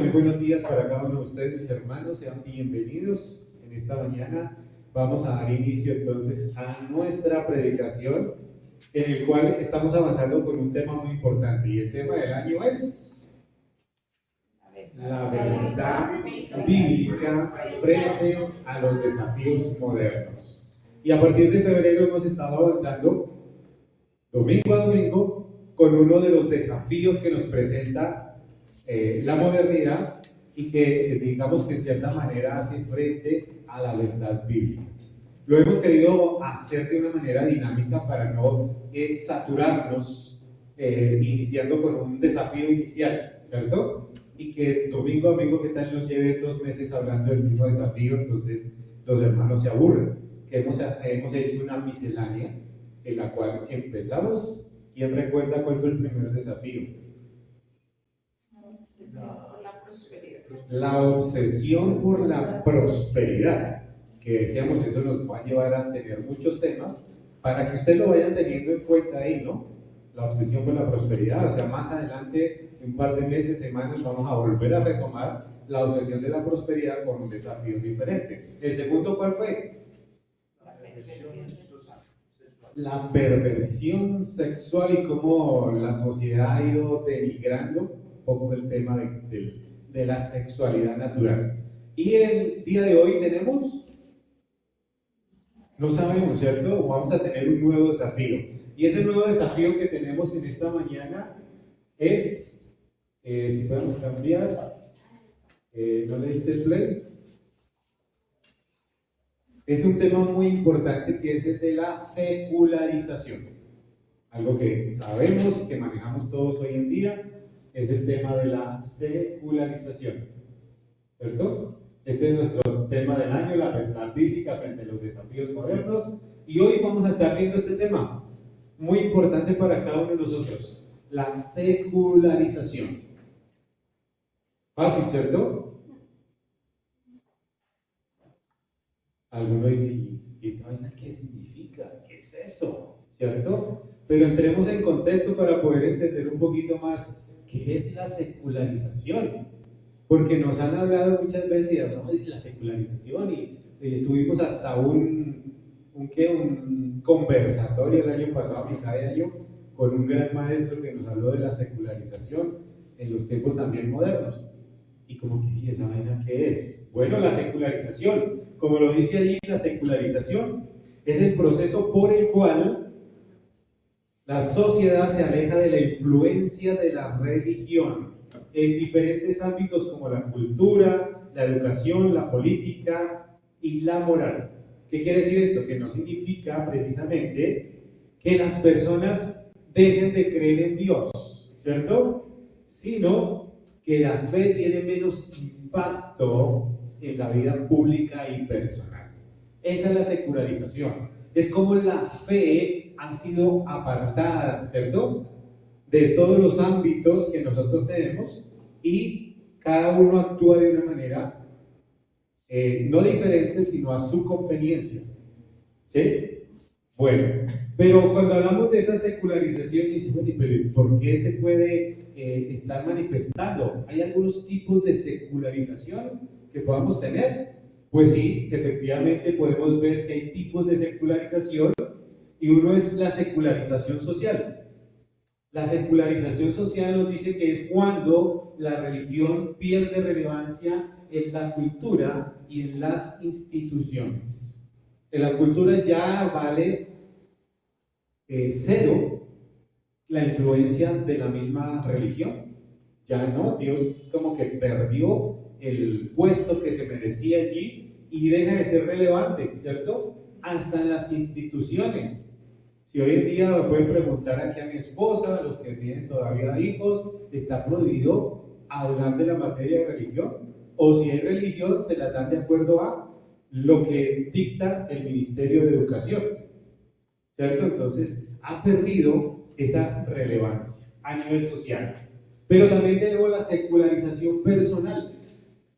Muy buenos días para cada uno de ustedes, mis hermanos. Sean bienvenidos en esta mañana. Vamos a dar inicio entonces a nuestra predicación, en el cual estamos avanzando con un tema muy importante. Y el tema del año es la verdad bíblica frente a los desafíos modernos. Y a partir de febrero hemos estado avanzando domingo a domingo con uno de los desafíos que nos presenta la modernidad y que digamos que en cierta manera hace frente a la verdad bíblica. Lo hemos querido hacer de una manera dinámica para no saturarnos iniciando con un desafío inicial, ¿cierto? Y que domingo a domingo, ¿qué tal nos lleve 2 meses hablando del mismo desafío? Entonces los hermanos se aburren. Hemos hecho una miscelánea en la cual empezamos. ¿Quién recuerda cuál fue el primer desafío? La obsesión por la prosperidad, que decíamos, eso nos va a llevar a tener muchos temas para que ustedes lo vayan teniendo en cuenta ahí, ¿no? La obsesión por la prosperidad, o sea, más adelante, en un par de meses, semanas, vamos a volver a retomar la obsesión de la prosperidad con un desafío diferente. ¿El segundo cuál fue? La perversión sexual y cómo la sociedad ha ido denigrando un poco el tema de la sexualidad natural. Y el día de hoy tenemos, no sabemos, ¿cierto? Vamos a tener un nuevo desafío. Y ese nuevo desafío que tenemos en esta mañana es, si podemos cambiar, ¿no le diste el play? Es un tema muy importante que es el de la secularización. Algo que sabemos y que manejamos todos hoy en día es el tema de la secularización, ¿cierto? Este es nuestro tema del año, la verdad bíblica frente a los desafíos modernos. Y hoy vamos a estar viendo este tema muy importante para cada uno de nosotros, la secularización. Fácil, ¿cierto? Alguno dice, ¿y esta vaina qué significa? ¿Qué es eso? ¿Cierto? Pero entremos en contexto para poder entender un poquito más qué es la secularización. Porque nos han hablado muchas veces ¿no? de la secularización y tuvimos hasta un conversatorio el año pasado, a mitad de año, con un gran maestro que nos habló de la secularización en los tiempos también modernos. Y como que, ¿y esa vaina qué es? Bueno, la secularización, como lo dice allí, la secularización es el proceso por el cual la sociedad se aleja de la influencia de la religión en diferentes ámbitos como la cultura, la educación, la política y la moral. ¿Qué quiere decir esto? Que no significa precisamente que las personas dejen de creer en Dios, ¿cierto? Sino que la fe tiene menos impacto en la vida pública y personal. Esa es la secularización. Es como la fe ha sido apartada, ¿cierto?, de todos los ámbitos que nosotros tenemos y cada uno actúa de una manera no diferente, sino a su conveniencia. ¿Sí? Bueno, pero cuando hablamos de esa secularización, dice, bueno, pero ¿por qué se puede estar manifestando? ¿Hay algunos tipos de secularización que podamos tener? Pues sí, efectivamente podemos ver que hay tipos de secularización y uno es la secularización social. La secularización social nos dice que es cuando la religión pierde relevancia en la cultura y en las instituciones. En la cultura ya vale cero la influencia de la misma religión. Ya no, Dios como que perdió el puesto que se merecía allí y deja de ser relevante, ¿cierto? Hasta en las instituciones. Si hoy en día me pueden preguntar aquí a mi esposa, a los que tienen todavía hijos, ¿está prohibido hablar de la materia de religión? O si hay religión, se la dan de acuerdo a lo que dicta el Ministerio de Educación, ¿cierto? Entonces, ha perdido esa relevancia a nivel social. Pero también tenemos la secularización personal.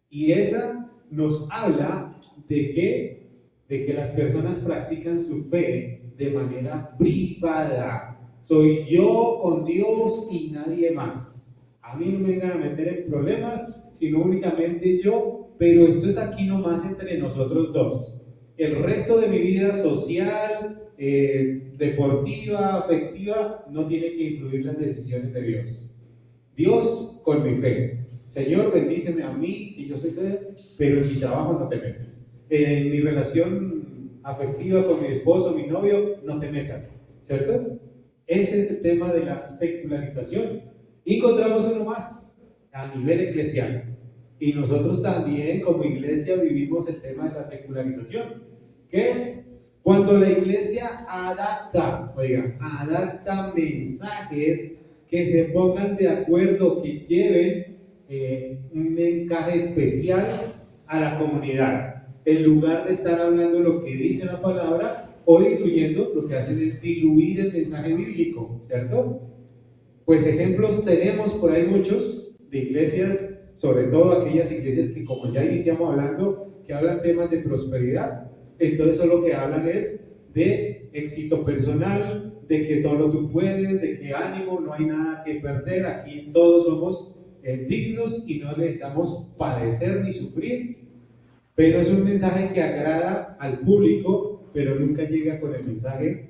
Y esa nos habla de que las personas practican su fe de manera privada. Soy yo con Dios y nadie más. A mí no me vengan a meter en problemas sino únicamente yo, pero esto es aquí nomás entre nosotros dos. El resto de mi vida social, deportiva, afectiva, no tiene que influir las decisiones de Dios. Dios con mi fe. Señor, bendíceme a mí, que yo soy de, pero en mi trabajo no te metas. En mi relación afectiva con mi esposo, mi novio, no te metas, ¿cierto? Ese es el tema de la secularización. Y encontramos uno más a nivel eclesial. Y nosotros también como iglesia vivimos el tema de la secularización, que es cuando la iglesia adapta mensajes que se pongan de acuerdo, que lleven un encaje especial a la comunidad. En lugar de estar hablando lo que dice la palabra o diluyendo, lo que hacen es diluir el mensaje bíblico, ¿cierto? Pues ejemplos tenemos por ahí muchos de iglesias, sobre todo aquellas iglesias que, como ya iniciamos hablando, que hablan temas de prosperidad. Entonces solo que hablan es de éxito personal, de que todo lo tú puedes, de que ánimo, no hay nada que perder, aquí todos somos dignos y no necesitamos padecer ni sufrir. Pero es un mensaje que agrada al público, pero nunca llega con el mensaje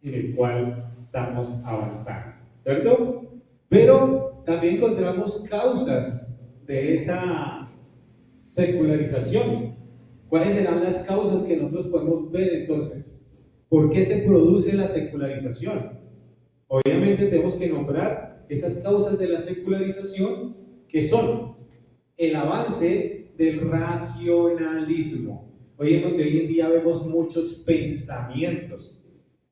en el cual estamos avanzando, ¿cierto? Pero también encontramos causas de esa secularización. ¿Cuáles serán las causas que nosotros podemos ver entonces? ¿Por qué se produce la secularización? Obviamente tenemos que nombrar esas causas de la secularización, que son el avance del racionalismo. Hoy en día vemos muchos pensamientos.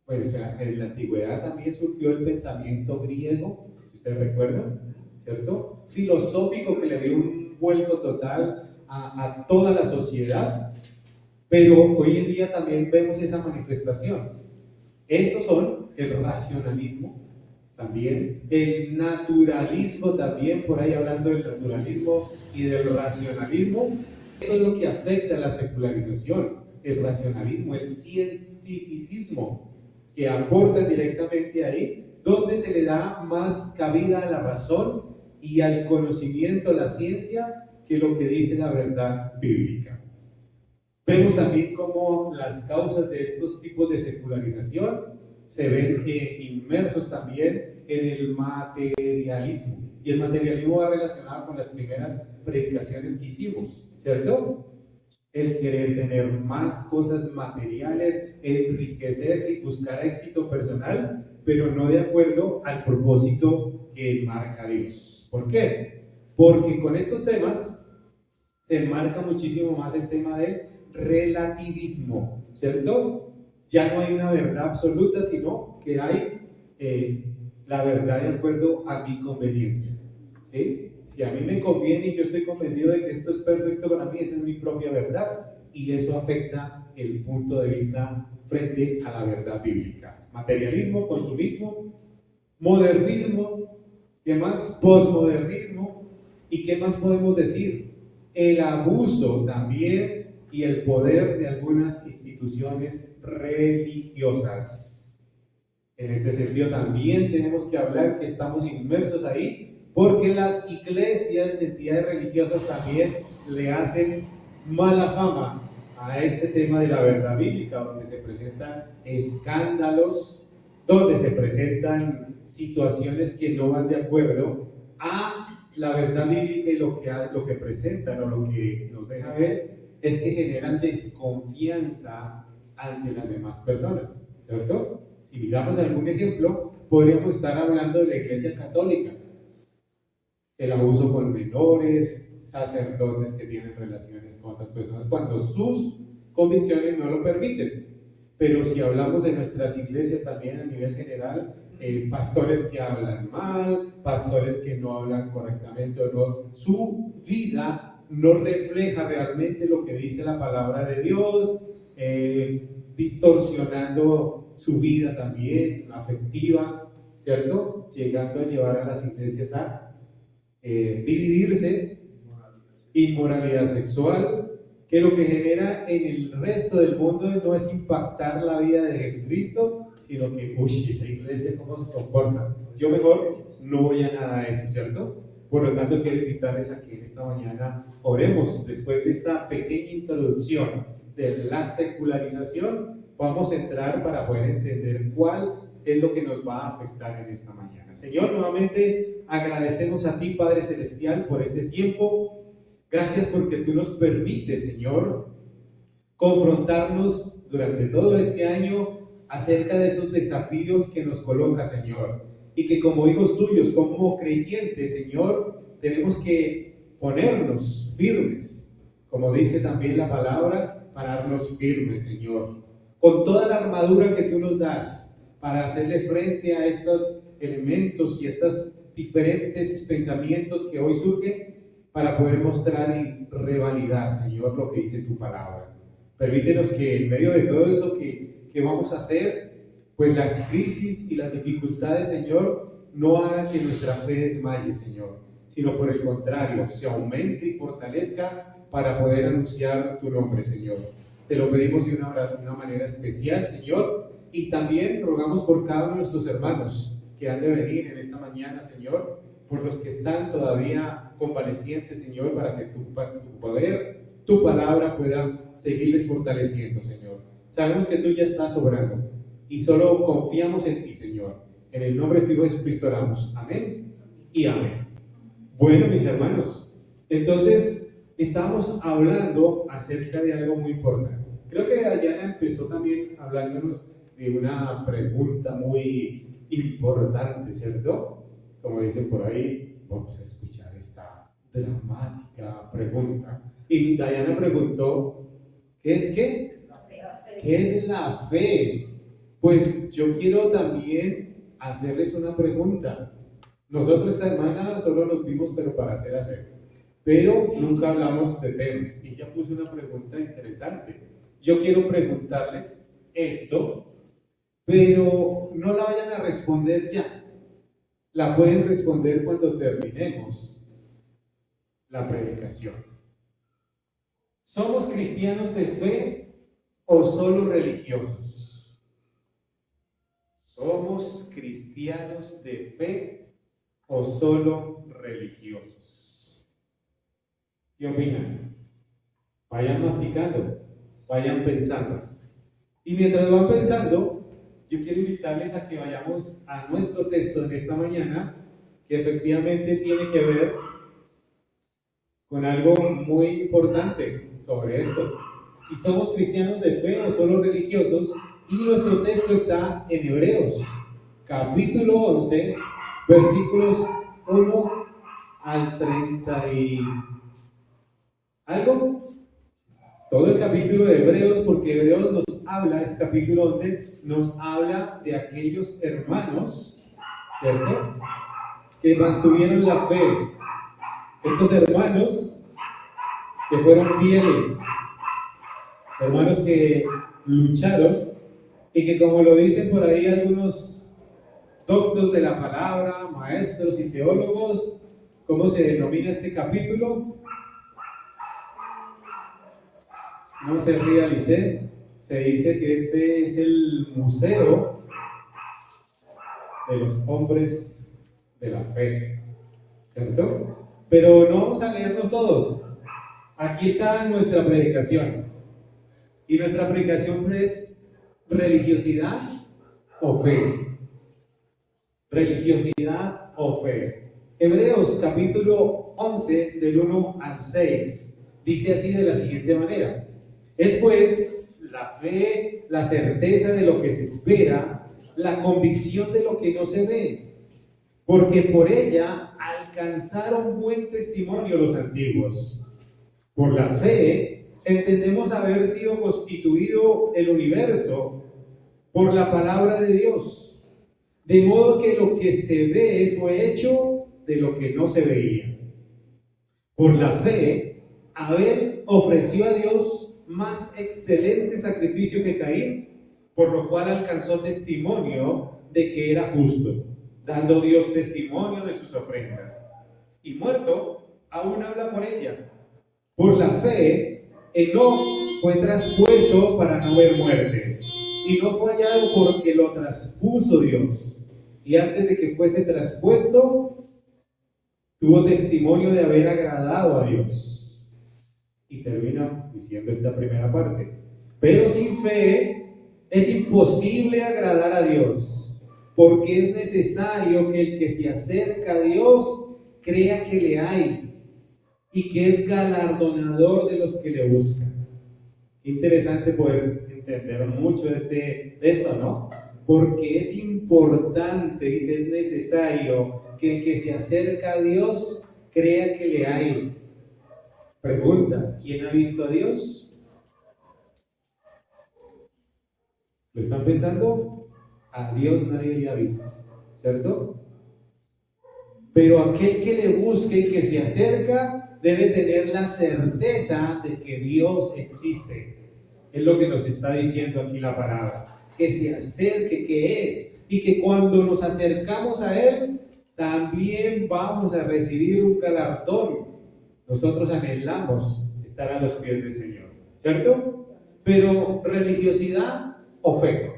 Pues en la antigüedad también surgió el pensamiento griego, si ustedes recuerdan, ¿cierto? Filosófico, que le dio un vuelco total a toda la sociedad. Pero hoy en día también vemos esa manifestación. Estos son el racionalismo, también el naturalismo, también por ahí hablando del naturalismo y del racionalismo. Eso es lo que afecta a la secularización, el racionalismo, el cientificismo, que aportan directamente ahí, donde se le da más cabida a la razón y al conocimiento, a la ciencia, que lo que dice la verdad bíblica. Vemos también cómo las causas de estos tipos de secularización se ven inmersos también en el materialismo. Y el materialismo va relacionado con las primeras predicaciones que hicimos, ¿cierto? El querer tener más cosas materiales, enriquecerse y buscar éxito personal, pero no de acuerdo al propósito que marca Dios. ¿Por qué? Porque con estos temas se enmarca muchísimo más el tema del relativismo, ¿cierto? Ya no hay una verdad absoluta, sino que hay la verdad de acuerdo a mi conveniencia, ¿sí? Si a mí me conviene y yo estoy convencido de que esto es perfecto para mí, esa es mi propia verdad, y eso afecta el punto de vista frente a la verdad bíblica. Materialismo, consumismo, modernismo, ¿qué más? Posmodernismo, ¿y qué más podemos decir? El abuso también y el poder de algunas instituciones religiosas. En este sentido también tenemos que hablar que estamos inmersos ahí, porque las iglesias, entidades religiosas también le hacen mala fama a este tema de la verdad bíblica, donde se presentan escándalos, donde se presentan situaciones que no van de acuerdo a la verdad bíblica, y lo que presentan o lo que nos deja ver es que generan desconfianza ante las demás personas, ¿cierto? Si miramos algún ejemplo, podríamos estar hablando de la Iglesia Católica, el abuso con menores, sacerdotes que tienen relaciones con otras personas cuando sus convicciones no lo permiten. Pero si hablamos de nuestras iglesias también a nivel general, pastores que hablan mal, pastores que no hablan correctamente, o no, su vida no refleja realmente lo que dice la palabra de Dios, distorsionando su vida también afectiva, ¿cierto? Llegando a llevar a las iglesias a dividirse, inmoralidad sexual, que lo que genera en el resto del mundo no es impactar la vida de Jesucristo, sino que, uy, esa iglesia cómo se comporta, yo mejor no voy a nada de eso, ¿cierto? Por lo tanto, quiero invitarles a que en esta mañana oremos. Después de esta pequeña introducción de la secularización, vamos a entrar para poder entender cuál es lo que nos va a afectar en esta mañana. Señor, nuevamente agradecemos a ti, Padre Celestial, por este tiempo. Gracias porque tú nos permites, Señor, confrontarnos durante todo este año acerca de esos desafíos que nos coloca, Señor. Y que como hijos tuyos, como creyentes, Señor, tenemos que ponernos firmes, como dice también la palabra, pararnos firmes, Señor, con toda la armadura que tú nos das para hacerle frente a estos elementos y estos diferentes pensamientos que hoy surgen, para poder mostrar y revalidar, Señor, lo que dice tu palabra. Permítenos que en medio de todo eso que vamos a hacer, pues las crisis y las dificultades, Señor, no hagan que nuestra fe desmaye, Señor, sino por el contrario, se aumente y fortalezca para poder anunciar tu nombre, Señor. Te lo pedimos de una manera especial, Señor, y también rogamos por cada uno de nuestros hermanos que han de venir en esta mañana, Señor, por los que están todavía convalecientes, Señor, para que tu poder, tu palabra pueda seguirles fortaleciendo, Señor. Sabemos que tú ya estás obrando y solo confiamos en ti, Señor. En el nombre de tu Hijo Jesucristo oramos. Amén y amén. Bueno, mis hermanos, entonces estábamos hablando acerca de algo muy importante. Creo que Dayana empezó también hablándonos de una pregunta muy importante, ¿cierto? Como dicen por ahí, vamos a escuchar esta dramática pregunta. Y Dayana preguntó, ¿qué es qué? ¿Qué es la fe? Pues yo quiero también hacerles una pregunta. Nosotros esta hermana solo nos vimos pero para hacer, pero nunca hablamos de temas. Y ella puso una pregunta interesante. Yo quiero preguntarles esto, pero no la vayan a responder ya. La pueden responder cuando terminemos la predicación. ¿Somos cristianos de fe o solo religiosos? ¿Somos cristianos de fe o solo religiosos? ¿Qué opinan? Vayan masticando, vayan pensando. Y mientras van pensando, yo quiero invitarles a que vayamos a nuestro texto en esta mañana, que efectivamente tiene que ver con algo muy importante sobre esto. Si somos cristianos de fe o solo religiosos, y nuestro texto está en Hebreos, capítulo 11, versículos 1 al 30 y algo. Todo el capítulo de Hebreos, porque Hebreos nos habla, ese capítulo 11, nos habla de aquellos hermanos, ¿cierto?, que mantuvieron la fe. Estos hermanos que fueron fieles, hermanos que lucharon, y que, como lo dicen por ahí algunos doctos de la palabra, maestros y teólogos, ¿cómo se denomina este capítulo? No se ría, Lisset. Se dice que este es el museo de los hombres de la fe, ¿cierto? Pero no vamos a leerlos todos. Aquí está nuestra predicación. Y nuestra predicación es religiosidad o fe. Religiosidad o fe. Hebreos capítulo 11 del 1 al 6 dice así de la siguiente manera: es pues la fe, la certeza de lo que se espera, la convicción de lo que no se ve, porque por ella alcanzaron buen testimonio los antiguos. Por la fe entendemos haber sido constituido el universo por la palabra de Dios, de modo que lo que se ve fue hecho de lo que no se veía. Por la fe, Abel ofreció a Dios más excelente sacrificio que Caín, por lo cual alcanzó testimonio de que era justo, dando Dios testimonio de sus ofrendas. Y muerto, aún habla por ella. Por la fe, Enoc fue traspuesto para no ver muerte, y no fue hallado porque lo traspuso Dios. Y antes de que fuese traspuesto, tuvo testimonio de haber agradado a Dios. Y termina diciendo esta primera parte. Pero sin fe es imposible agradar a Dios, porque es necesario que el que se acerca a Dios crea que le hay y que es galardonador de los que le buscan. Interesante poder entender mucho de esto, ¿no? Porque es importante, dice, es necesario que el que se acerca a Dios crea que le hay. Pregunta, ¿quién ha visto a Dios? ¿Lo están pensando? A Dios nadie le ha visto, ¿cierto? Pero aquel que le busque y que se acerca debe tener la certeza de que Dios existe. Es lo que nos está diciendo aquí la palabra. Que se acerque, que es, y que cuando nos acercamos a Él, también vamos a recibir un galardón. Nosotros anhelamos estar a los pies del Señor, ¿cierto? Pero religiosidad o fe.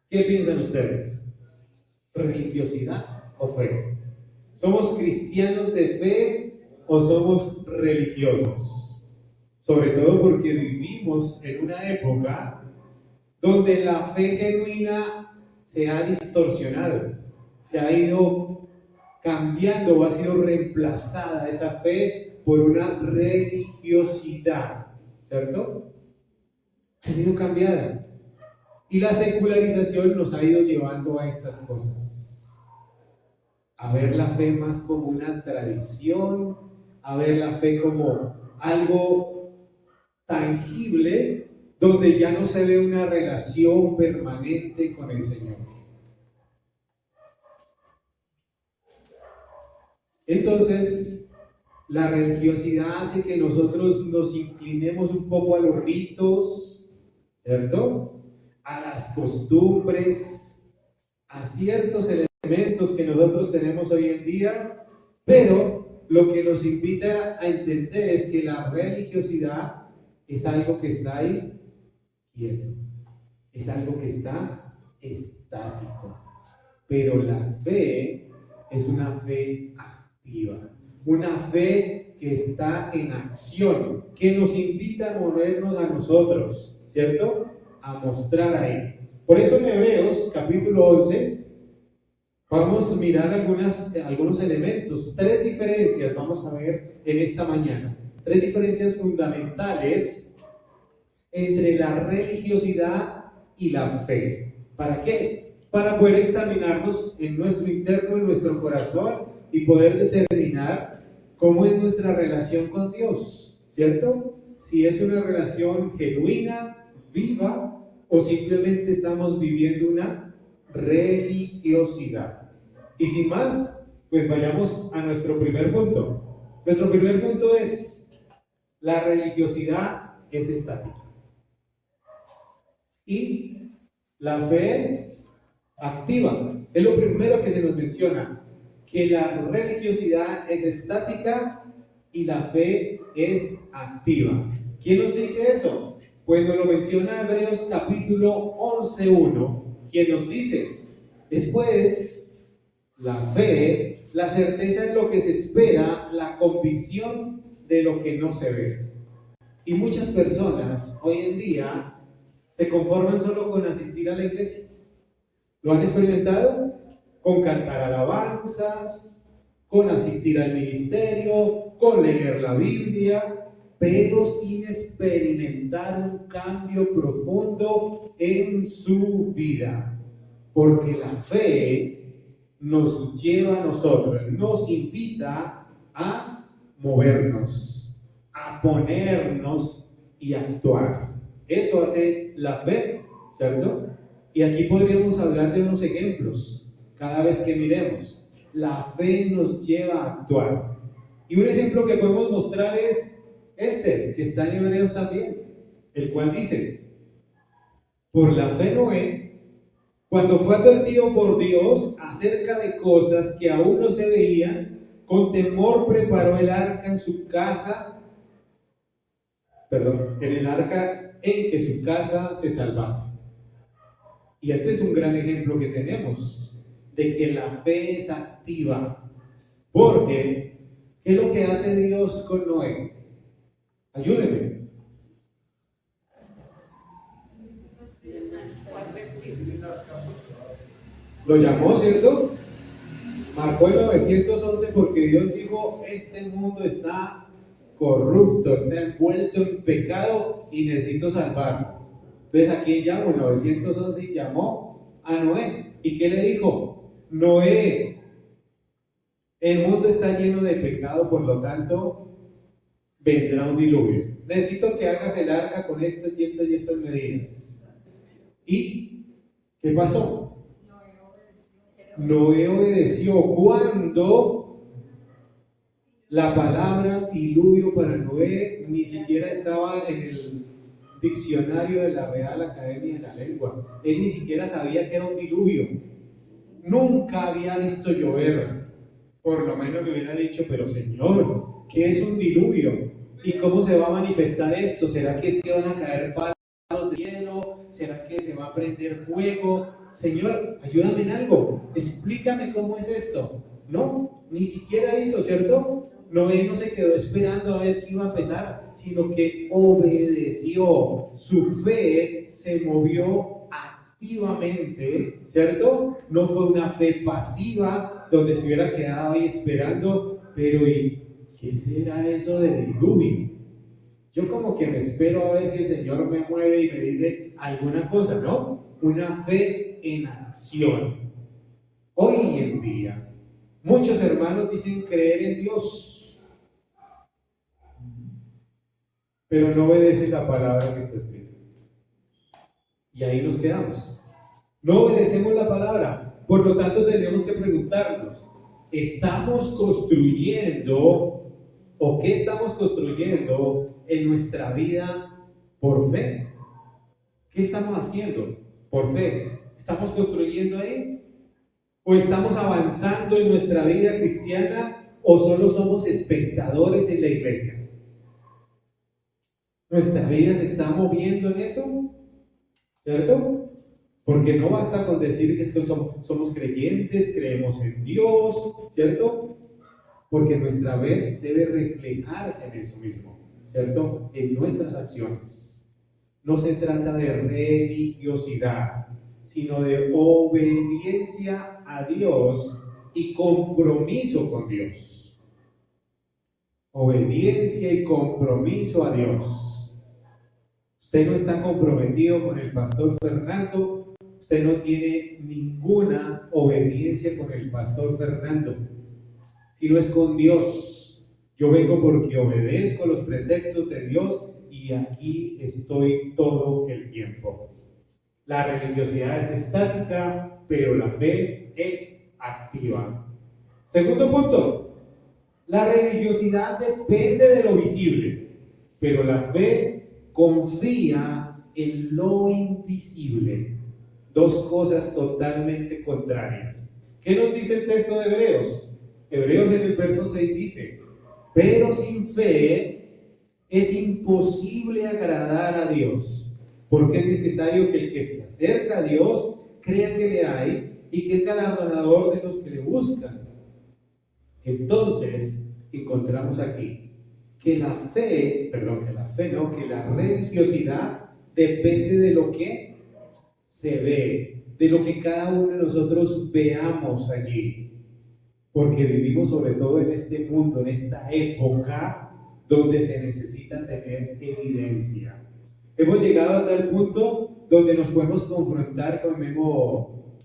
¿Qué piensan ustedes? ¿Religiosidad o fe? ¿Somos cristianos de fe o somos religiosos? Sobre todo porque vivimos en una época donde la fe genuina se ha distorsionado, se ha ido cambiando o ha sido reemplazada esa fe por una religiosidad, ¿cierto? Ha sido cambiada. Y la secularización nos ha ido llevando a estas cosas. A ver la fe más como una tradición, a ver la fe como algo tangible, donde ya no se ve una relación permanente con el Señor. Entonces, la religiosidad hace que nosotros nos inclinemos un poco a los ritos, ¿cierto? A las costumbres, a ciertos elementos que nosotros tenemos hoy en día, pero lo que nos invita a entender es que la religiosidad es algo que está ahí quieto, es algo que está estático, pero la fe es una fe activa, una fe que está en acción, que nos invita a movernos a nosotros, ¿cierto? A mostrar ahí. Por eso en Hebreos capítulo 11 vamos a mirar algunos elementos, 3 diferencias vamos a ver en esta mañana, 3 diferencias fundamentales entre la religiosidad y la fe. ¿Para qué? Para poder examinarnos en nuestro interno, en nuestro corazón y poder determinar cómo es nuestra relación con Dios, ¿cierto? Si es una relación genuina, viva, o simplemente estamos viviendo una religiosidad. Y sin más, pues vayamos a nuestro primer punto. Nuestro primer punto es: la religiosidad es estática y la fe es activa. Es lo primero que se nos menciona, que la religiosidad es estática y la fe es activa. ¿Quién nos dice eso? Pues nos lo menciona Hebreos capítulo 11:1, quien nos dice: después, la fe, la certeza de lo que se espera, la convicción de lo que no se ve. Y muchas personas hoy en día se conforman solo con asistir a la iglesia. ¿Lo han experimentado? Con cantar alabanzas, con asistir al ministerio, con leer la Biblia, pero sin experimentar un cambio profundo en su vida. Porque la fe nos lleva a nosotros, nos invita a movernos, a ponernos y actuar. Eso hace la fe, ¿cierto? Y aquí podríamos hablar de unos ejemplos cada vez que miremos. La fe nos lleva a actuar. Y un ejemplo que podemos mostrar es este, que está en Hebreos también, el cual dice: por la fe Noé, cuando fue advertido por Dios acerca de cosas que aún no se veían, con temor preparó el arca en el arca en que su casa se salvase. Y este es un gran ejemplo que tenemos de que la fe es activa, porque ¿Qué es lo que hace Dios con Noé? Ayúdeme. Lo llamó, ¿cierto? Marcó el 911 porque Dios dijo, este mundo está corrupto, está envuelto en pecado y necesito salvarlo. Entonces, ¿a quién llamó? El 911 y llamó a Noé. ¿Y qué le dijo? Noé, el mundo está lleno de pecado, por lo tanto, vendrá un diluvio. Necesito que hagas el arca con estas y estas y estas medidas. ¿Y qué pasó? Noé obedeció. Cuando la palabra diluvio para Noé ni siquiera estaba en el diccionario de la Real Academia de la Lengua. Él ni siquiera sabía que era un diluvio. Nunca había visto llover. Por lo menos le hubiera dicho, pero Señor, ¿qué es un diluvio? ¿Y cómo se va a manifestar esto? ¿Será que es que van a caer palos de hielo? ¿Será que se va a prender fuego? Señor, ayúdame en algo, explícame cómo es esto. No, ni siquiera hizo, ¿cierto? Noé no se quedó esperando a ver qué iba a pasar, sino que obedeció. Su fe se movió activamente, ¿cierto? No fue una fe pasiva donde se hubiera quedado ahí esperando, pero ¿y qué será eso de diluvio? Yo como que me espero a ver si el Señor me mueve y me dice alguna cosa, ¿no? Una fe en acción. Hoy en día, muchos hermanos dicen creer en Dios, pero no obedecen la palabra que está escrita. Y ahí nos quedamos. No obedecemos la palabra. Por lo tanto, tenemos que preguntarnos, ¿estamos construyendo o qué estamos construyendo en nuestra vida por fe? ¿Qué estamos haciendo por fe? ¿Estamos construyendo ahí? ¿O estamos avanzando en nuestra vida cristiana o solo somos espectadores en la iglesia? ¿Nuestra vida se está moviendo en eso? ¿Cierto? Porque no basta con decir que somos creyentes, creemos en Dios, ¿cierto? Porque nuestra fe debe reflejarse en eso mismo, ¿cierto? En nuestras acciones. No se trata de religiosidad, sino de obediencia a Dios y compromiso con Dios. Obediencia y compromiso a Dios. Usted no está comprometido con el pastor Fernando, usted no tiene ninguna obediencia con el pastor Fernando, sino es con Dios. Yo vengo porque obedezco los preceptos de Dios y aquí estoy todo el tiempo. La religiosidad es estática, pero la fe es activa. Segundo punto, la religiosidad depende de lo visible, pero la fe confía en lo invisible. Dos cosas totalmente contrarias. ¿Qué nos dice el texto de Hebreos? Hebreos en el verso 6 dice, pero sin fe es imposible agradar a Dios. Porque es necesario que el que se acerca a Dios crea que le hay y que es galardonador de los que le buscan. Entonces, encontramos aquí que la religiosidad depende de lo que se ve, de lo que cada uno de nosotros veamos allí. Porque vivimos sobre todo en este mundo, en esta época donde se necesita tener evidencia. Hemos llegado a tal punto donde nos podemos confrontar con Memo.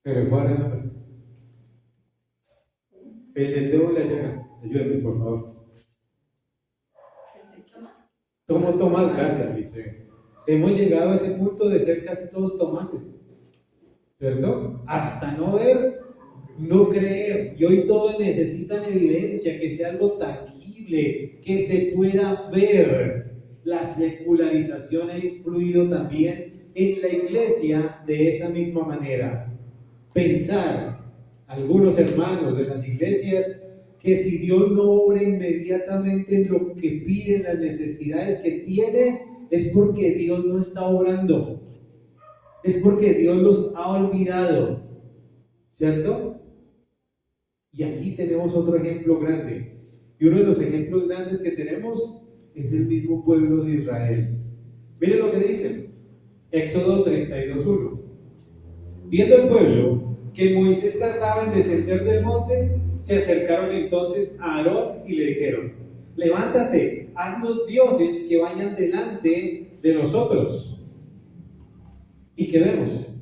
Pero fue el nombre. El del dedo de la llaga. Ayúdame, por favor. Tomo Tomás, gracias, dice. Hemos llegado a ese punto de ser casi todos Tomases, ¿cierto? Hasta no ver, no creer. Y hoy todos necesitan evidencia, que sea algo tangible, que se pueda ver. La secularización ha influido también en la iglesia de esa misma manera. Pensar, algunos hermanos de las iglesias, que si Dios no obra inmediatamente en lo que piden, las necesidades que tiene, es porque Dios no está obrando, es porque Dios los ha olvidado, ¿cierto? Y aquí tenemos otro ejemplo grande. Y uno de los ejemplos grandes que tenemos es el mismo pueblo de Israel. Miren lo que dice Éxodo 32:1. Viendo el pueblo que Moisés tardaba en descender del monte, se acercaron entonces a Aarón y le dijeron: levántate, haznos dioses que vayan delante de nosotros. ¿Y qué vemos?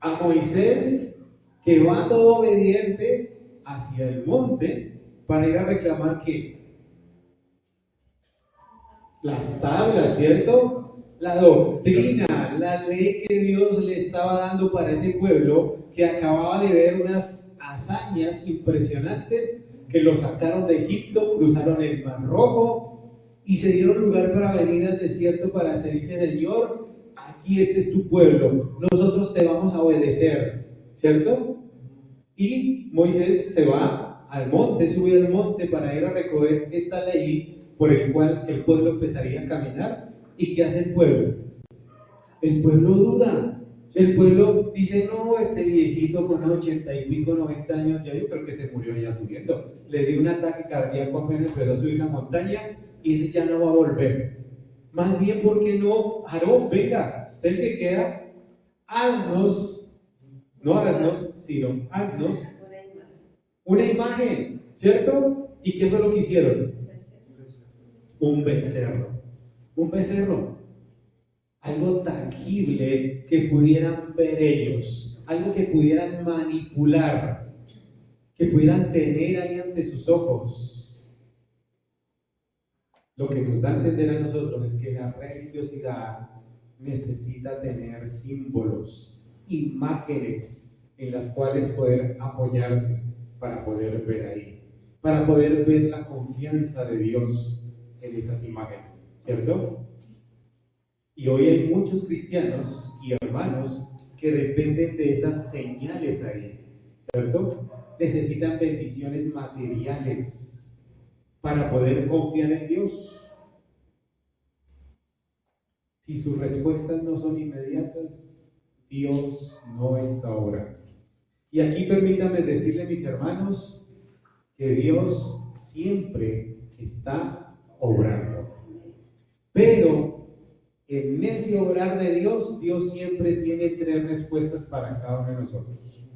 A Moisés, que va todo obediente hacia el monte para ir a reclamar ¿qué? Las tablas, ¿cierto? La doctrina, la ley que Dios le estaba dando para ese pueblo que acababa de ver unas hazañas impresionantes, que lo sacaron de Egipto, cruzaron el Mar Rojo y se dieron lugar para venir al desierto para decirse: Señor, aquí este es tu pueblo, nosotros te vamos a obedecer, ¿cierto? Y Moisés se va al monte, sube al monte para ir a recoger esta ley por el cual el pueblo empezaría a caminar. ¿Y qué hace el pueblo? El pueblo duda. El pueblo dice: no, este viejito con 80 y pico, 90 años, ya yo creo que se murió ya subiendo. Le dio un ataque cardíaco apenas empezó a subir la montaña y ese ya no va a volver. Más bien, ¿por qué no? Aarón, venga, usted el que queda, haznos, no haznos, sino haznos una imagen, ¿cierto? ¿Y qué fue lo que hicieron? Un becerro. Un becerro. Algo tangible que pudieran ver ellos, algo que pudieran manipular, que pudieran tener ahí ante sus ojos. Lo que nos da a entender a nosotros es que la religiosidad necesita tener símbolos, imágenes en las cuales poder apoyarse para poder ver ahí, para poder ver la confianza de Dios en esas imágenes, ¿cierto? Y hoy hay muchos cristianos y hermanos que dependen de esas señales ahí, ¿cierto? Necesitan bendiciones materiales para poder confiar en Dios. Si sus respuestas no son inmediatas, Dios no está obrando. Y aquí permítanme decirle, mis hermanos, que Dios siempre está obrando. Pero en ese obrar de Dios, Dios siempre tiene 3 respuestas para cada uno de nosotros.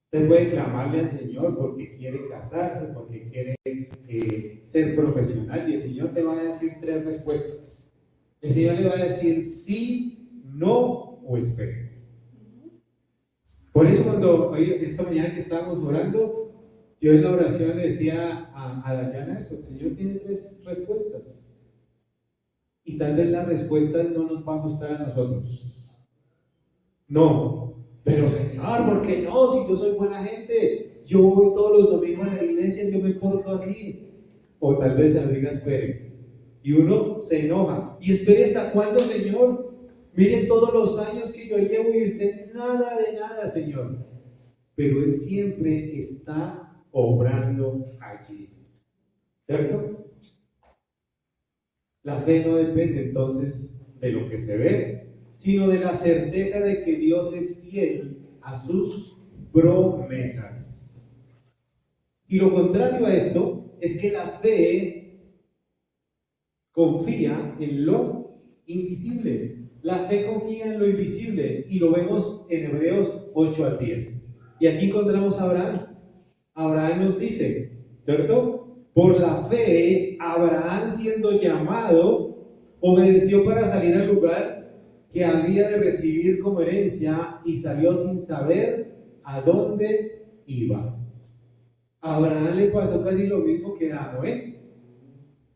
Usted puede clamarle al Señor porque quiere casarse, porque quiere ser profesional, y el Señor te va a decir 3 respuestas. El Señor le va a decir sí, no o espere. Por eso cuando esta mañana que estábamos orando, yo en la oración le decía a Dayana eso: el Señor tiene 3 respuestas. Y tal vez la respuesta no nos va a gustar a nosotros. No, pero Señor, ¿por qué no? Si yo soy buena gente, yo voy todos los domingos a la iglesia, yo me porto así. O tal vez se lo diga: espere. Y uno se enoja. ¿Y espere hasta cuándo, Señor? Miren todos los años que yo llevo y usted nada de nada, Señor. Pero Él siempre está obrando allí, ¿cierto? La fe no depende entonces de lo que se ve, sino de la certeza de que Dios es fiel a sus promesas. Y lo contrario a esto es que la fe confía en lo invisible. La fe confía en lo invisible y lo vemos en Hebreos 8-10. Y aquí encontramos a Abraham. Abraham nos dice, ¿cierto? Por la fe, Abraham, siendo llamado, obedeció para salir al lugar que había de recibir como herencia y salió sin saber a dónde iba. A Abraham le pasó casi lo mismo que a Noé.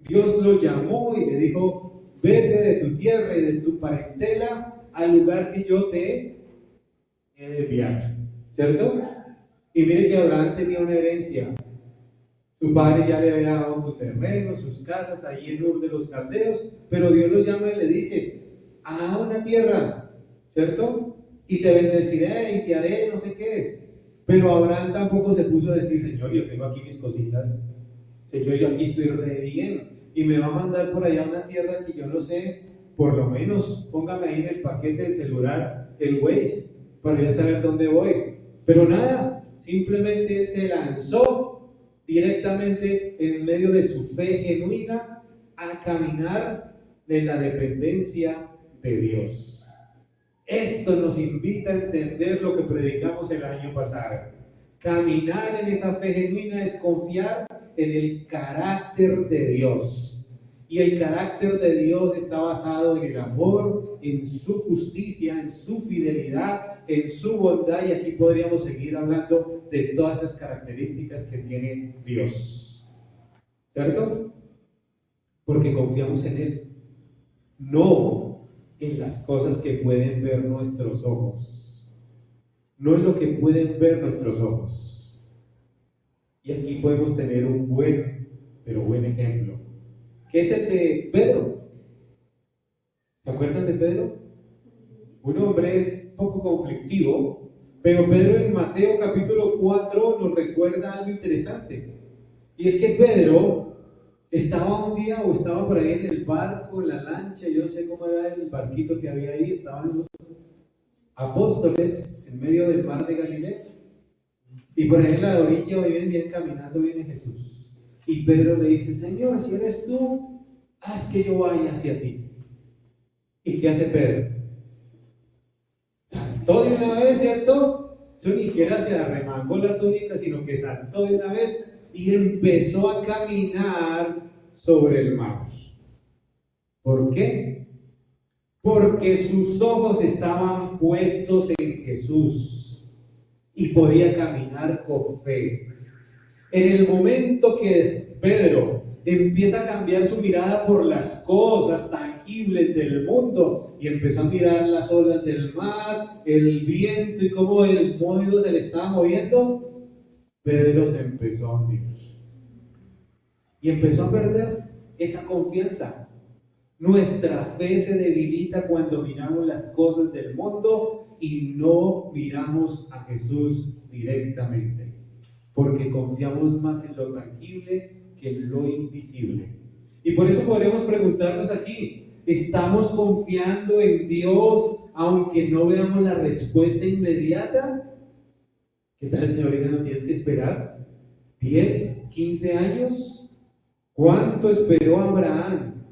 Dios lo llamó y le dijo: vete de tu tierra y de tu parentela al lugar que yo te he de enviar, ¿cierto? Y mire que Abraham tenía una herencia. Su padre ya le había dado sus terrenos, sus casas ahí en Ur de los Caldeos, pero Dios lo llama y le dice: a una tierra, ¿cierto? Y te bendeciré y te haré no sé qué. Pero Abraham tampoco se puso a decir: Señor, yo tengo aquí mis cositas, Señor, yo aquí estoy re bien, y me va a mandar por allá a una tierra que yo no sé, por lo menos póngame ahí en el paquete del celular el Waze, para ya saber dónde voy. Pero nada, simplemente él se lanzó directamente en medio de su fe genuina a caminar en la dependencia de Dios. Esto nos invita a entender lo que predicamos el año pasado. Caminar en esa fe genuina es confiar en el carácter de Dios. Y el carácter de Dios está basado en el amor, en su justicia, en su fidelidad, en su bondad. Y aquí podríamos seguir hablando de todas esas características que tiene Dios. ¿Cierto? Porque confiamos en Él. No en las cosas que pueden ver nuestros ojos. No en lo que pueden ver nuestros ojos. Y aquí podemos tener un buen ejemplo, que es el de Pedro. ¿Se acuerdan de Pedro? Un hombre poco conflictivo, pero Pedro en Mateo capítulo 4 nos recuerda algo interesante. Y es que Pedro estaba un día o estaba por ahí en el barco, en la lancha, yo no sé cómo era el barquito que había ahí, estaban los apóstoles en medio del mar de Galilea. Y por ahí en la orilla viene caminando, viene Jesús. Y Pedro le dice: Señor, si eres tú, haz que yo vaya hacia ti. ¿Y qué hace Pedro? Saltó de una vez, ¿cierto? Eso ni siquiera se arremangó la túnica, sino que saltó de una vez y empezó a caminar sobre el mar. ¿Por qué? Porque sus ojos estaban puestos en Jesús y podía caminar con fe. En el momento que Pedro empieza a cambiar su mirada por las cosas tangibles del mundo y empezó a mirar las olas del mar, el viento y cómo el mundo se le estaba moviendo, Pedro se empezó a hundir y empezó a perder esa confianza. Nuestra fe se debilita cuando miramos las cosas del mundo y no miramos a Jesús directamente, porque confiamos más en lo tangible que en lo invisible. Y por eso podremos preguntarnos aquí: ¿estamos confiando en Dios aunque no veamos la respuesta inmediata? ¿Qué tal, señorita? ¿No tienes que esperar 10, 15 años? ¿Cuánto esperó Abraham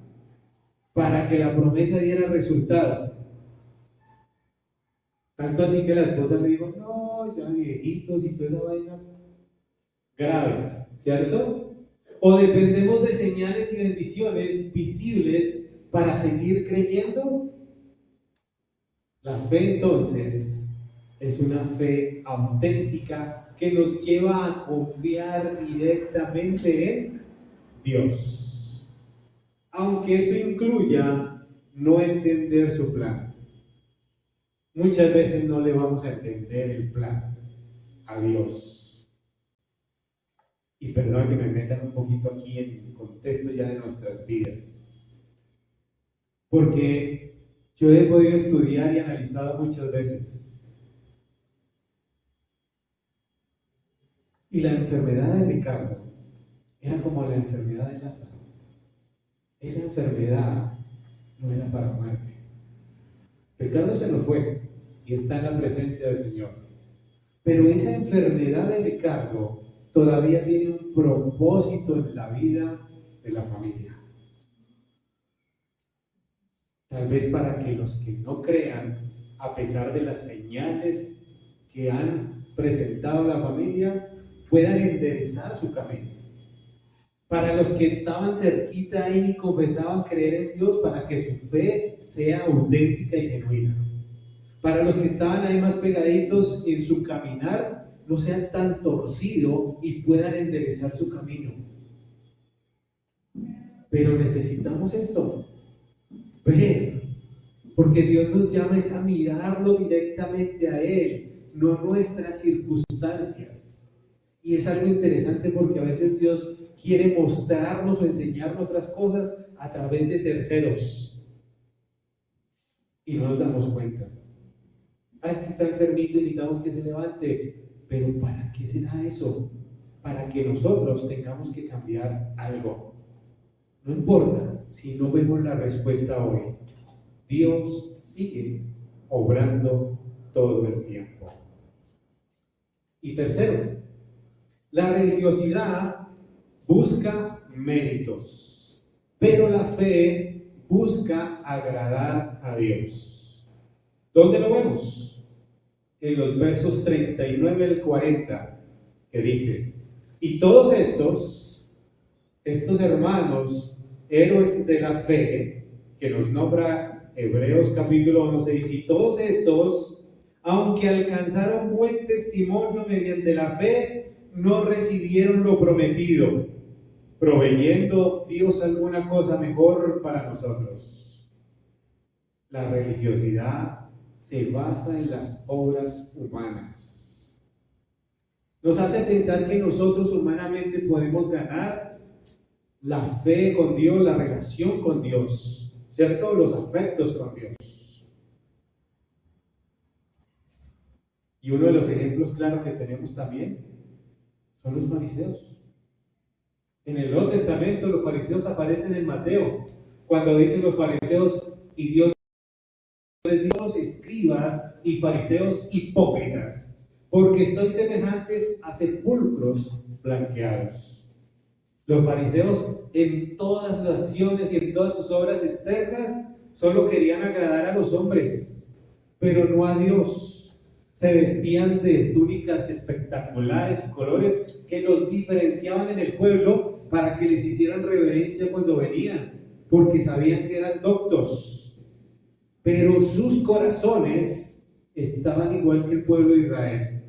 para que la promesa diera resultado? Tanto así que la esposa le dijo: no, ya viejitos y toda esa vaina. Graves, ¿cierto? ¿O dependemos de señales y bendiciones visibles para seguir creyendo? La fe, entonces, es una fe auténtica que nos lleva a confiar directamente en Dios, aunque eso incluya no entender su plan. Muchas veces no le vamos a entender el plan a Dios. Y perdón que me metan un poquito aquí en el contexto ya de nuestras vidas, porque yo he podido estudiar y analizado muchas veces, y la enfermedad de Ricardo era como la enfermedad de Lázaro. Esa enfermedad no era para muerte. Ricardo se nos fue y está en la presencia del Señor, pero esa enfermedad de Ricardo todavía tiene un propósito en la vida de la familia. Tal vez para que los que no crean, a pesar de las señales que han presentado la familia, puedan enderezar su camino. Para los que estaban cerquita ahí y confesaban creer en Dios, para que su fe sea auténtica y genuina. Para los que estaban ahí más pegaditos en su caminar, no sean tan torcidos y puedan enderezar su camino. Pero necesitamos esto, ver, porque Dios nos llama es a mirarlo directamente a Él, no nuestras circunstancias. Y es algo interesante porque a veces Dios quiere mostrarnos o enseñarnos otras cosas a través de terceros y no nos damos cuenta. Es que está enfermito y necesitamos que se levante. Pero ¿para qué será eso? Para que nosotros tengamos que cambiar algo. No importa si no vemos la respuesta hoy. Dios sigue obrando todo el tiempo. Y tercero, la religiosidad busca méritos, pero la fe busca agradar a Dios. ¿Dónde lo vemos? En los versos 39 al 40, que dice: y todos estos hermanos, héroes de la fe, que nos nombra Hebreos capítulo 11, dice: y todos estos, aunque alcanzaron buen testimonio mediante la fe, no recibieron lo prometido, proveyendo Dios alguna cosa mejor para nosotros. La religiosidad se basa en las obras humanas. Nos hace pensar que nosotros humanamente podemos ganar la fe con Dios, la relación con Dios, ¿cierto? Los afectos con Dios. Y uno de los ejemplos claros que tenemos también son los fariseos. En el Nuevo Testamento los fariseos aparecen en Mateo, cuando dicen los fariseos: y Dios les dijo a los escribas y fariseos hipócritas, porque sois semejantes a sepulcros blanqueados. Los fariseos, en todas sus acciones y en todas sus obras externas, solo querían agradar a los hombres, pero no a Dios. Se vestían de túnicas espectaculares y colores que los diferenciaban en el pueblo para que les hicieran reverencia cuando venían, porque sabían que eran doctos. Pero sus corazones estaban igual que el pueblo de Israel,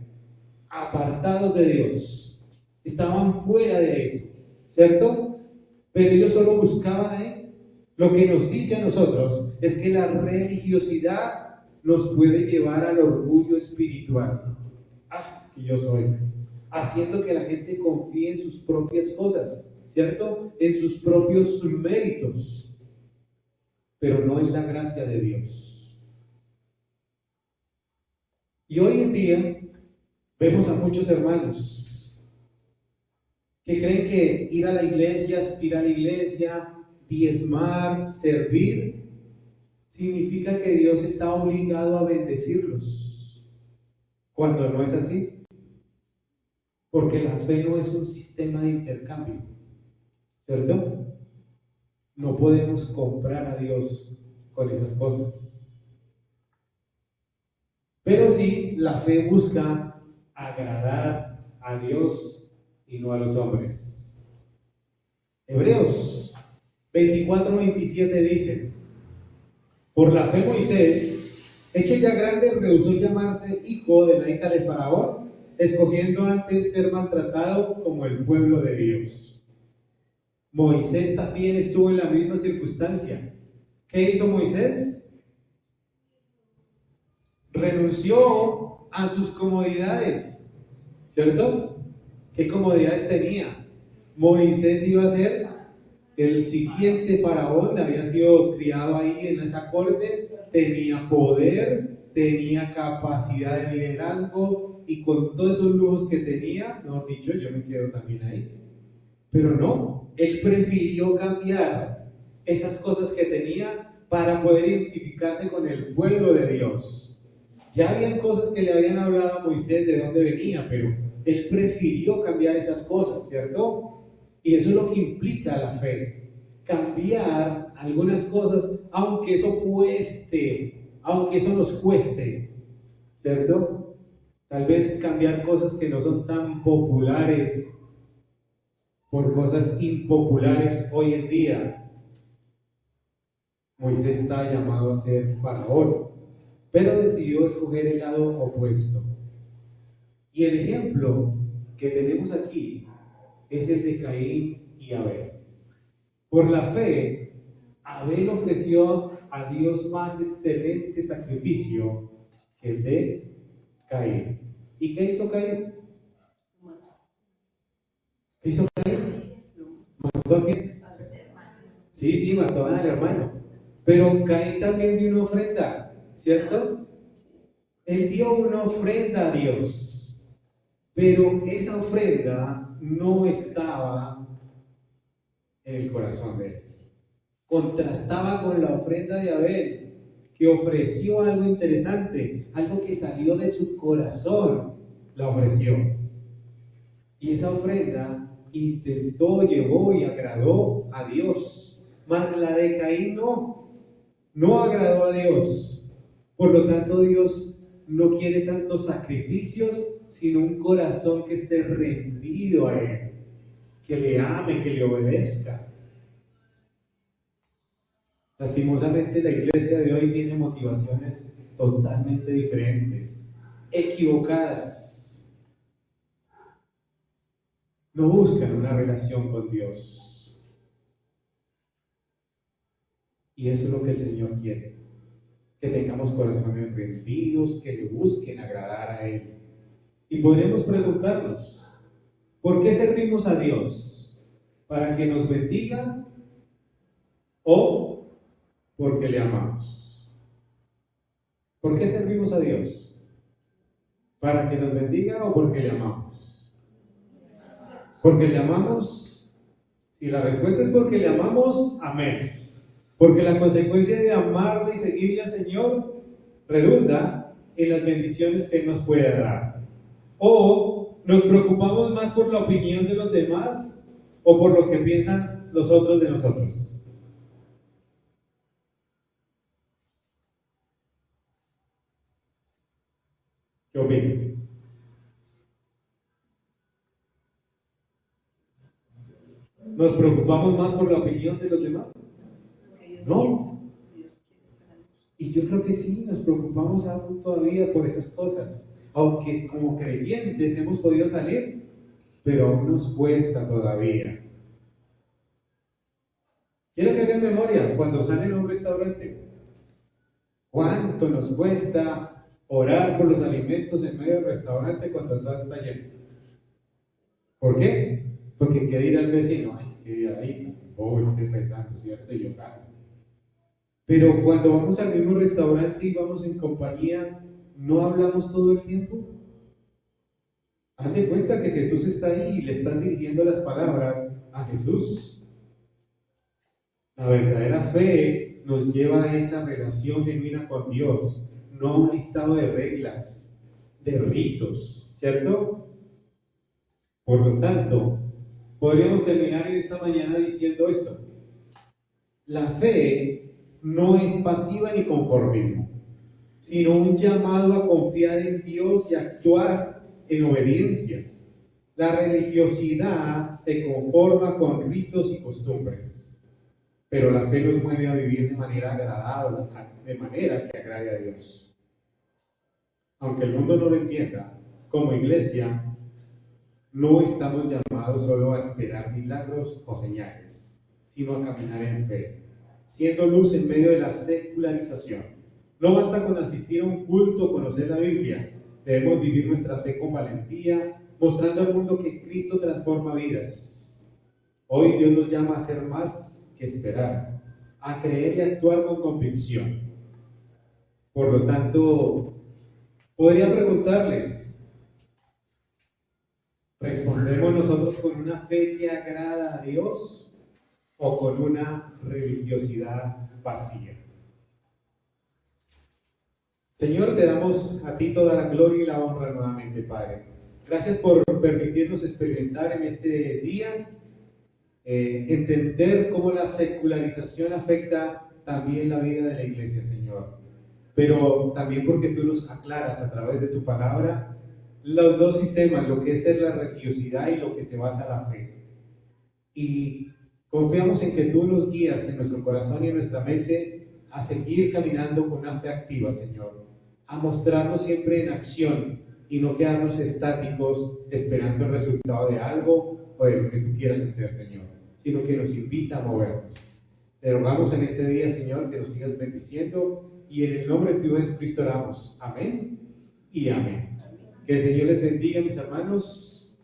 apartados de Dios, estaban fuera de eso, ¿cierto? Pero ellos solo buscaban ahí. Lo que nos dice a nosotros es que la religiosidad nos puede llevar al orgullo espiritual. Es que yo soy, haciendo que la gente confíe en sus propias cosas, ¿cierto? En sus propios méritos, pero no en la gracia de Dios. Y hoy en día vemos a muchos hermanos que creen que ir a la iglesia, diezmar, servir, significa que Dios está obligado a bendecirlos, cuando no es así, porque la fe no es un sistema de intercambio, ¿cierto? No podemos comprar a Dios con esas cosas, pero sí, la fe busca agradar a Dios y no a los hombres. Hebreos 24:27 dice: por la fe Moisés, hecho ya grande, rehusó llamarse hijo de la hija de Faraón, escogiendo antes ser maltratado como el pueblo de Dios. Moisés también estuvo en la misma circunstancia. ¿Qué hizo Moisés? Renunció a sus comodidades, ¿cierto? ¿Qué comodidades tenía? Moisés iba a ser el siguiente faraón, había sido criado ahí en esa corte, tenía poder, tenía capacidad de liderazgo, y con todos esos lujos que tenía, mejor dicho, yo me quedo también ahí. Pero no, él prefirió cambiar esas cosas que tenía para poder identificarse con el pueblo de Dios. Ya habían cosas que le habían hablado a Moisés de dónde venía, pero él prefirió cambiar esas cosas, ¿cierto? Y eso es lo que implica la fe, cambiar algunas cosas, aunque eso cueste, aunque eso nos cueste, ¿cierto? Tal vez cambiar cosas que no son tan populares por cosas impopulares hoy en día. Moisés está llamado a ser faraón, pero decidió escoger el lado opuesto. Y el ejemplo que tenemos aquí es el de Caín y Abel. Por la fe, Abel ofreció a Dios más excelente sacrificio que el de Caín. ¿Y qué hizo Caín? ¿Qué hizo Caín? ¿Mató a quién? Sí, mató al hermano. Pero Caín también dio una ofrenda, ¿cierto? Él dio una ofrenda a Dios, pero esa ofrenda no estaba en el corazón de él. Contrastaba con la ofrenda de Abel, que ofreció algo interesante, algo que salió de su corazón, la ofreció. Y esa ofrenda intentó, llevó y agradó a Dios. Mas la de Caín no agradó a Dios. Por lo tanto, Dios no quiere tantos sacrificios, sino un corazón que esté rendido a Él, que le ame, que le obedezca. Lastimosamente, la iglesia de hoy tiene motivaciones totalmente diferentes, equivocadas. No buscan una relación con Dios. Y eso es lo que el Señor quiere, que tengamos corazones rendidos, que le busquen agradar a Él. Y podremos preguntarnos, ¿por qué servimos a Dios? ¿Para que nos bendiga o porque le amamos? ¿Por qué servimos a Dios? ¿Para que nos bendiga o porque le amamos? ¿Porque le amamos? Si la respuesta es porque le amamos, amén. Porque la consecuencia de amarle y seguirle al Señor redunda en las bendiciones que Él nos puede dar. ¿O nos preocupamos más por la opinión de los demás o por lo que piensan los otros de nosotros? ¿Qué opinan? ¿Nos preocupamos más por la opinión de los demás? No. Y yo creo que sí, nos preocupamos aún todavía por esas cosas. Aunque como creyentes hemos podido salir, pero aún nos cuesta todavía. Quiero que hagan memoria cuando salen a un restaurante. ¿Cuánto nos cuesta orar por los alimentos en medio del restaurante cuando todo está lleno? ¿Por qué? Porque qué dirá el vecino, ay, es que ahí, esté rezando, ¿cierto? Y llorando. Pero cuando vamos al mismo restaurante y vamos en compañía, ¿no hablamos todo el tiempo? Haz de cuenta que Jesús está ahí y le están dirigiendo las palabras a Jesús. La verdadera fe nos lleva a esa relación genuina con Dios, no a un listado de reglas, de ritos, ¿cierto? Por lo tanto, podríamos terminar en esta mañana diciendo esto: la fe no es pasiva ni conformismo, sino un llamado a confiar en Dios y actuar en obediencia. La religiosidad se conforma con ritos y costumbres, pero la fe nos mueve a vivir de manera agradable, de manera que agrade a Dios. Aunque el mundo no lo entienda, como iglesia no estamos llamados solo a esperar milagros o señales, sino a caminar en fe, siendo luz en medio de la secularización. No basta con asistir a un culto o conocer la Biblia, debemos vivir nuestra fe con valentía, mostrando al mundo que Cristo transforma vidas. Hoy Dios nos llama a hacer más que esperar, a creer y actuar con convicción. Por lo tanto, podría preguntarles, ¿respondemos nosotros con una fe que agrada a Dios o con una religiosidad vacía? Señor, te damos a ti toda la gloria y la honra nuevamente, Padre. Gracias por permitirnos experimentar en este día, entender cómo la secularización afecta también la vida de la iglesia, Señor. Pero también porque tú nos aclaras a través de tu palabra los dos sistemas, lo que es ser la religiosidad y lo que se basa en la fe. Y confiamos en que tú nos guías en nuestro corazón y en nuestra mente a seguir caminando con una fe activa, Señor, a mostrarnos siempre en acción y no quedarnos estáticos esperando el resultado de algo o de lo que tú quieras hacer, Señor, sino que nos invita a movernos. Te rogamos en este día, Señor, que nos sigas bendiciendo y en el nombre de tu Hijo Jesucristo oramos. Amén y amén. Que el Señor les bendiga, mis hermanos.